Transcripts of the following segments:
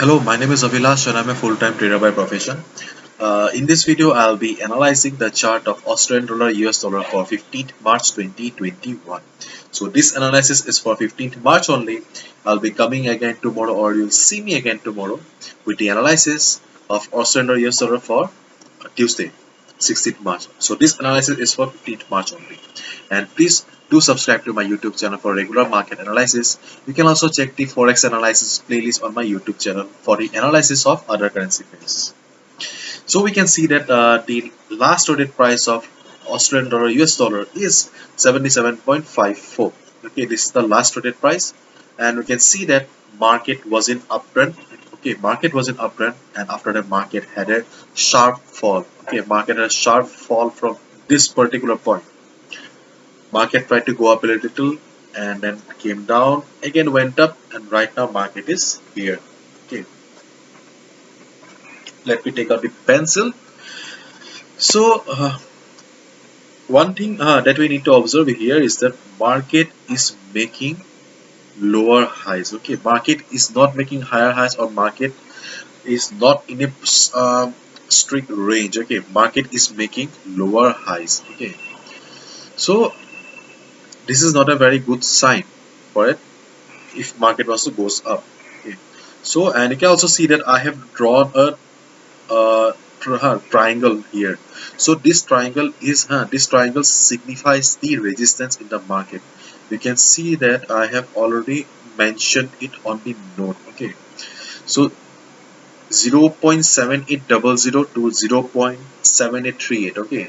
Hello, my name is Avilash and I'm a full-time trader by profession. In this video, I'll be analyzing the chart of Australian dollar US dollar for 15th March 2021. So this analysis is for 15th March only. I'll be coming again tomorrow, or you'll see me again tomorrow with the analysis of Australian dollar US dollar for Tuesday, 16th March. So this analysis is for 15th March only. And please do subscribe to my YouTube channel for regular market analysis. You can also check the Forex analysis playlist on my YouTube channel for the analysis of other currency pairs. So we can see that the last traded price of Australian dollar US dollar is 77.54. Okay, this is the last traded price, and we can see that market was in uptrend. Okay, market was in uptrend, and after that market had a sharp fall. Okay, market had a sharp fall from this particular point. Market tried to go up a little and then came down, again went up, and right now market is here. Okay, let me take out the pencil. So one thing that we need to observe here is that market is making lower highs. Okay, market is not making higher highs, or market is not in a strict range. Okay, market is making lower highs. Okay, so this is not a very good sign for it if market also goes up. Okay, so and you can also see that I have drawn a triangle here. So this triangle signifies the resistance in the market. You can see that I have already mentioned it on the note. Okay, so 0.7800 to 0.7838. Okay,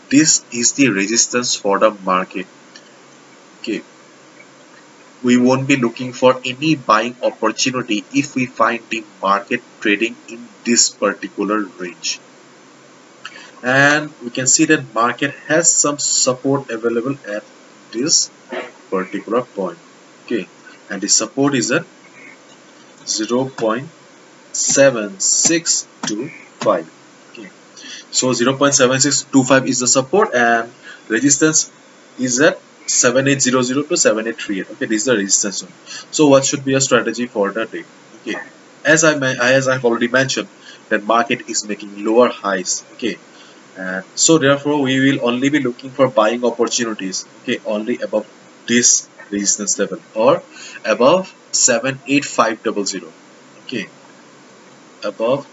this is the resistance for the market. Okay, we won't be looking for any buying opportunity if we find the market trading in this particular range. And we can see that market has some support available at this particular point. Okay, and the support is at 0.7625. Okay, so 0.7625 is the support, and resistance is at 7800 to 7838. Okay, this is the resistance zone. So what should be a strategy for the day? Okay, as I've already mentioned, that market is making lower highs. Okay, and so therefore we will only be looking for buying opportunities. Okay, only above this resistance level or above 78500. Okay, above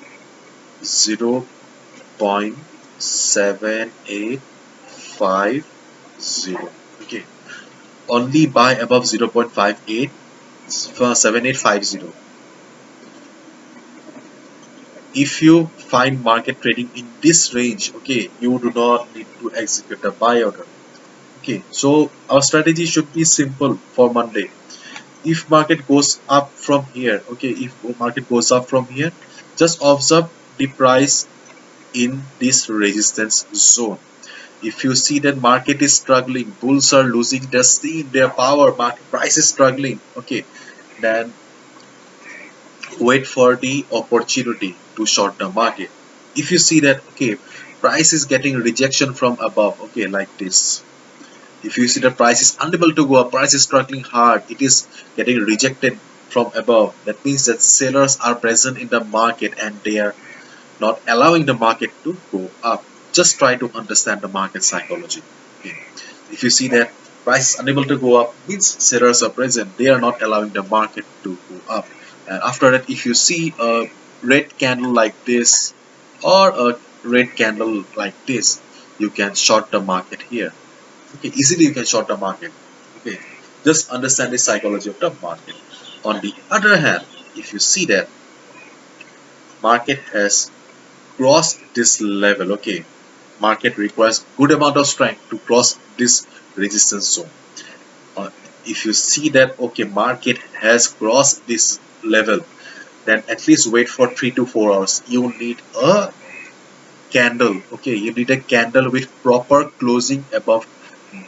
0.7850. Okay, only buy above 0.58 for 7850. If you find market trading in this range, okay, you do not need to execute a buy order. Okay, so our strategy should be simple for Monday. If market goes up from here, okay, if market goes up from here, just observe the price in this resistance zone. If you see that market is struggling, bulls are losing their steam, their power, market price is struggling, okay, then wait for the opportunity to short the market. If you see that, okay, price is getting rejection from above, okay, like this. If you see the price is unable to go up, price is struggling hard, it is getting rejected from above, that means that sellers are present in the market and they are not allowing the market to go up. Just try to understand the market psychology. Okay. If you see that price is unable to go up, means sellers are present, they are not allowing the market to go up. And after that, if you see a red candle like this or a red candle like this, you can short the market here. Okay, easily you can short the market. Okay, just understand the psychology of the market. On the other hand, if you see that market has crossed this level, okay, market requires good amount of strength to cross this resistance zone. uh, if you see that, okay, market has crossed this level, then at least wait for 3 to 4 hours. You need a candle, okay, you need a candle with proper closing above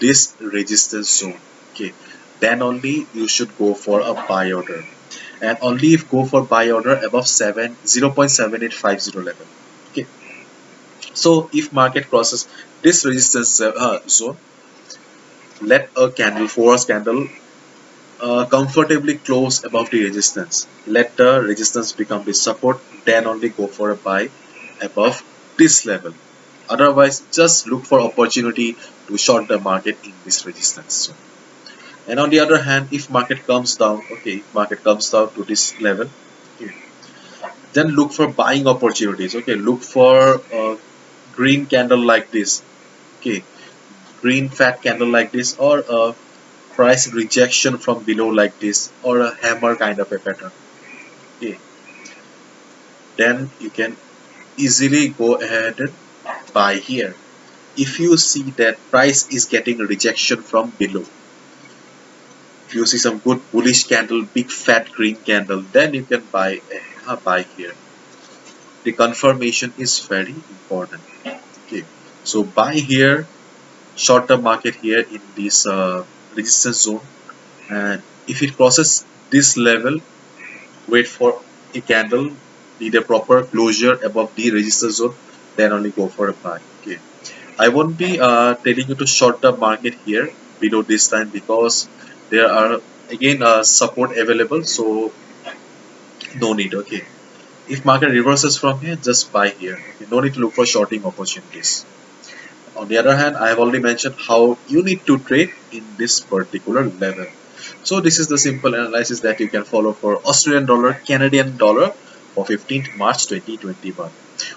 this resistance zone. Okay, then only you should go for a buy order, and only if go for buy order above 0.7850 level. Okay, so if market crosses this resistance zone, let a candle, Forex candle, comfortably close above the resistance. Let the resistance become the support, then only go for a buy above this level. Otherwise, just look for opportunity to short the market in this resistance zone. And on the other hand, if market comes down, okay, if market comes down to this level, okay, then look for buying opportunities. Okay, look for a green candle like this. Okay, green fat candle like this, or a price rejection from below like this, or a hammer kind of a pattern. Okay, then you can easily go ahead and buy here. If you see that price is getting rejection from below, if you see some good bullish candle, big fat green candle, then you can buy here. The confirmation is very important. Okay, so buy here, short term market here in this resistance zone, and if it crosses this level, wait for a candle, need a proper closure above the resistance zone, then only go for a buy. Okay, I won't be telling you to short the market here below this time, because there are again support available, so no need. Okay, if market reverses from here, just buy here. Okay, no need to look for shorting opportunities. On the other hand, I have already mentioned how you need to trade in this particular level. So this is the simple analysis that you can follow for Australian dollar, Canadian dollar for 15th March 2021.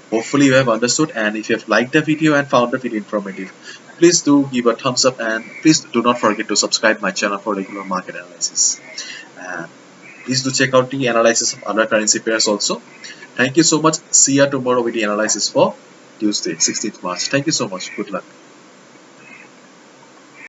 Hopefully you have understood, and if you have liked the video and found the video informative, please do give a thumbs up, and please do not forget to subscribe my channel for regular market analysis. And please do check out the analysis of other currency pairs also. Thank you so much. See you tomorrow with the analysis for Tuesday, 16th March. Thank you so much. Good luck.